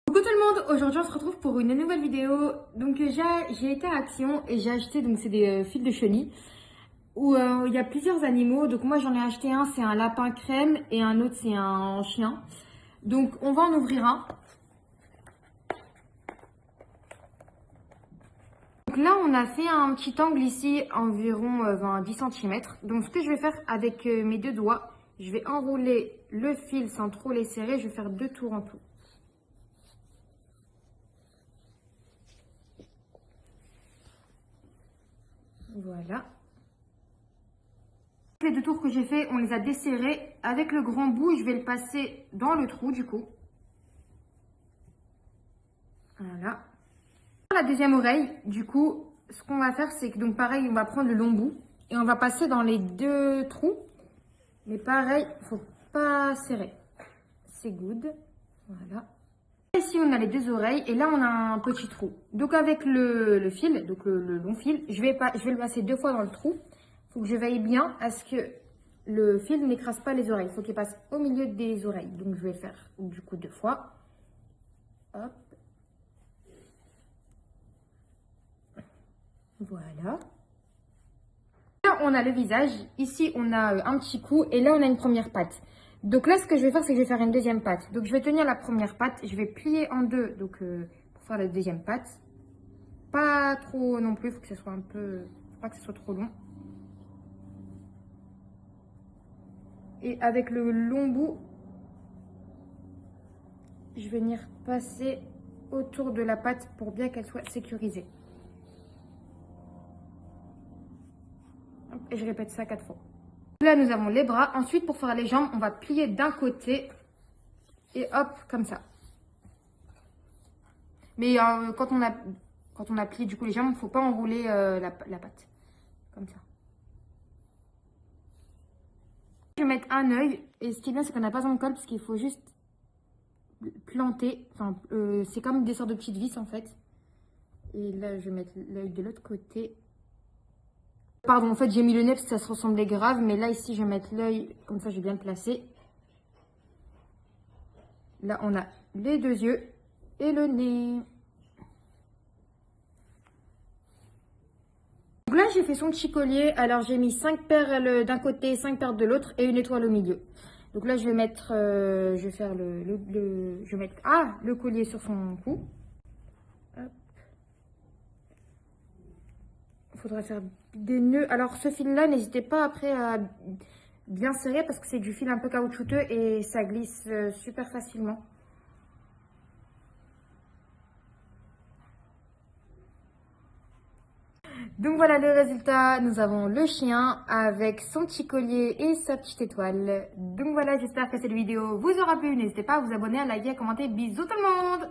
Coucou tout le monde, aujourd'hui on se retrouve pour une nouvelle vidéo. Donc j'ai été à Action et j'ai acheté, donc c'est des fils de chenilles où il y a plusieurs animaux. Donc moi j'en ai acheté un, c'est un lapin crème et un autre c'est un chien. Donc on va en ouvrir un. Donc là on a fait un petit angle ici, environ 10 cm. Donc ce que je vais faire avec mes deux doigts, je vais enrouler le fil sans trop les serrer, je vais faire 2 tours en tout. Voilà. Les 2 tours que j'ai fait, on les a desserrés. Avec le grand bout, je vais le passer dans le trou du coup. Voilà. La deuxième oreille, du coup, ce qu'on va faire, c'est que donc pareil, on va prendre le long bout et on va passer dans les 2 trous. Mais pareil, faut pas serrer. C'est good. Voilà. Ici, on a les 2 oreilles et là, on a un petit trou. Donc avec le fil, donc le long fil, je vais le passer 2 fois dans le trou. Il faut que je veille bien à ce que le fil n'écrase pas les oreilles. Il faut qu'il passe au milieu des oreilles. Donc je vais faire du coup 2 fois. Hop. Voilà. Là, on a le visage. Ici, on a un petit cou. Et là, on a une première patte. Donc là, ce que je vais faire, c'est que je vais faire une deuxième patte. Donc je vais tenir la première patte. Je vais plier en deux donc, pour faire la deuxième patte. Pas trop non plus. Il faut que ce soit un peu... Faut pas que ce soit trop long. Et avec le long bout, je vais venir passer autour de la patte pour bien qu'elle soit sécurisée. Et je répète ça 4 fois. Là, nous avons les bras. Ensuite, pour faire les jambes, on va plier d'un côté et hop, comme ça. Mais quand on a plié du coup les jambes, il ne faut pas enrouler la patte. Comme ça. Je vais mettre un œil. Et ce qui est bien, c'est qu'on n'a pas besoin de colle parce qu'il faut juste planter. Enfin, c'est comme des sortes de petites vis en fait. Et là, je vais mettre l'œil de l'autre côté. Pardon, en fait, j'ai mis le nez parce que ça se ressemblait grave. Mais là, ici, je vais mettre l'œil. Comme ça, je vais bien le placer. Là, on a les 2 yeux et le nez. Donc là, j'ai fait son petit collier. Alors, j'ai mis 5 perles d'un côté, 5 perles de l'autre et une étoile au milieu. Donc là, je vais mettre, je vais faire je vais mettre, le collier sur son cou. Hop. Il faudrait faire des nœuds. Alors, ce fil-là, n'hésitez pas après à bien serrer parce que c'est du fil un peu caoutchouteux et ça glisse super facilement. Donc voilà le résultat, nous avons le chien avec son petit collier et sa petite étoile. Donc voilà, j'espère que cette vidéo vous aura plu. N'hésitez pas à vous abonner, à liker, à commenter. Bisous tout le monde!